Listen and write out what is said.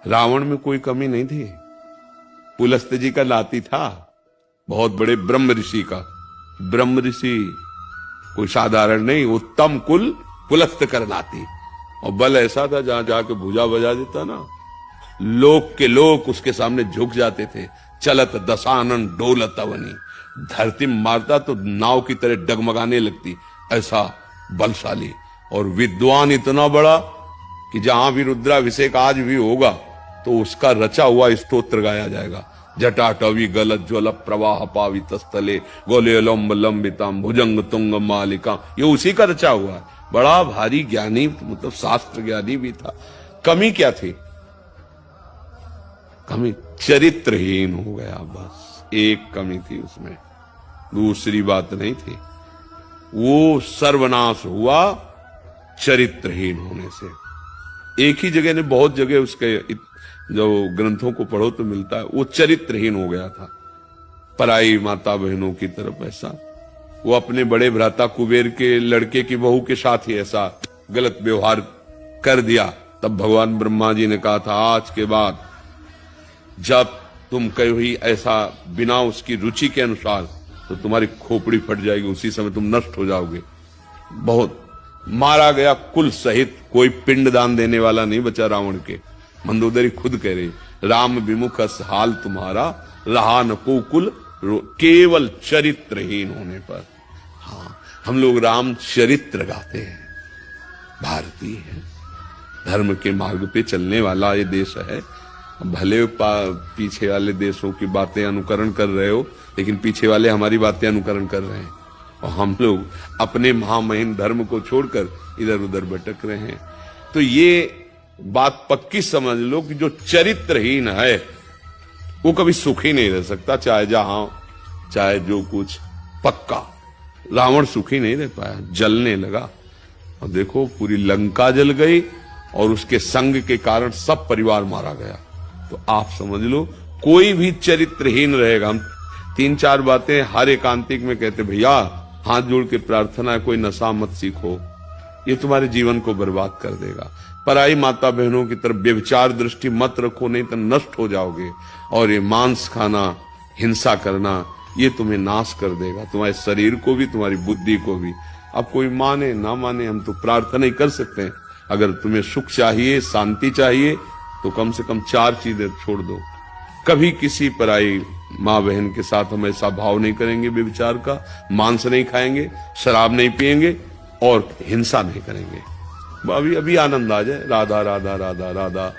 रावण में कोई कमी नहीं थी। पुलस्त जी का नाती था, बहुत बड़े ब्रह्म ऋषि का। ब्रह्म ऋषि कोई साधारण नहीं, उत्तम कुल पुलस्त कर नाती। और बल ऐसा था, जहां जाके भुजा बजा देता ना, लोक के लोक उसके सामने झुक जाते थे। चलत दशानन डोलत अवनी, धरती मारता तो नाव की तरह डगमगाने लगती, ऐसा बलशाली। और विद्वान इतना बड़ा कि जहां भी रुद्राभिषेक आज भी होगा तो उसका रचा हुआ स्तोत्र गाया जाएगा। जटाटवी गलत ज्वल प्रवाह पावित स्थले गोले लंब लंबिताम भुजंग तुंग मालिका, ये उसी का रचा हुआ है। बड़ा भारी ज्ञानी, मतलब शास्त्र ज्ञानी भी था। कमी क्या थी? कमी चरित्रहीन हो गया, बस एक कमी थी उसमें, दूसरी बात नहीं थी। वो सर्वनाश हुआ चरित्रहीन होने से। एक ही जगह ने, बहुत जगह उसके जो ग्रंथों को पढ़ो तो मिलता है, वो चरित्रहीन हो गया था पराई माता बहनों की तरफ। ऐसा वो अपने बड़े भ्राता कुबेर के लड़के की बहू के साथ ही ऐसा गलत व्यवहार कर दिया। तब भगवान ब्रह्मा जी ने कहा था, आज के बाद जब तुम कहीं ऐसा बिना उसकी रुचि के अनुसार, तो तुम्हारी खोपड़ी फट जाएगी, उसी समय तुम नष्ट हो जाओगे। बहुत मारा गया कुल सहित, कोई पिंड दान देने वाला नहीं बचा रावण के। मंदोदरी खुद कह रही, राम विमुख हाल तुम्हारा, रहा न को कुल केवल चरित्रहीन होने पर। हाँ, हम लोग राम चरित्र गाते हैं। भारतीय है, धर्म के मार्ग पे चलने वाला ये देश है। भले पीछे वाले देशों की बातें अनुकरण कर रहे हो, लेकिन पीछे वाले हमारी बातें अनुकरण कर रहे हैं, और हम लोग अपने महामहिम धर्म को छोड़कर इधर उधर भटक रहे हैं। तो ये बात पक्की समझ लो कि जो चरित्रहीन है वो कभी सुखी नहीं रह सकता, चाहे जहां चाहे जो कुछ। पक्का रावण सुखी नहीं रह पाया, जलने लगा। और देखो, पूरी लंका जल गई और उसके संग के कारण सब परिवार मारा गया। तो आप समझ लो, कोई भी चरित्रहीन रहेगा। हम 3-4 बातें हर एकांतिक में कहते, भैया हाथ जोड़ के प्रार्थना है, कोई नशा मत सीखो, ये तुम्हारे जीवन को बर्बाद कर देगा। पराई माता बहनों की तरफ व्यभिचार दृष्टि मत रखो, नहीं तो नष्ट हो जाओगे। और ये मांस खाना, हिंसा करना, ये तुम्हें नाश कर देगा, तुम्हारे शरीर को भी, तुम्हारी बुद्धि को भी। अब कोई माने ना माने, हम तो प्रार्थना ही कर सकते हैं। अगर तुम्हें सुख चाहिए, शांति चाहिए, तो कम से कम 4 चीजें छोड़ दो। कभी किसी पराई माँ बहन के साथ हम ऐसा भाव नहीं करेंगे व्यभिचार का, मांस नहीं खाएंगे, शराब नहीं पिएंगे और हिंसा नहीं करेंगे। अभी अभी आनंद आ जाए, राधा राधा राधा राधा।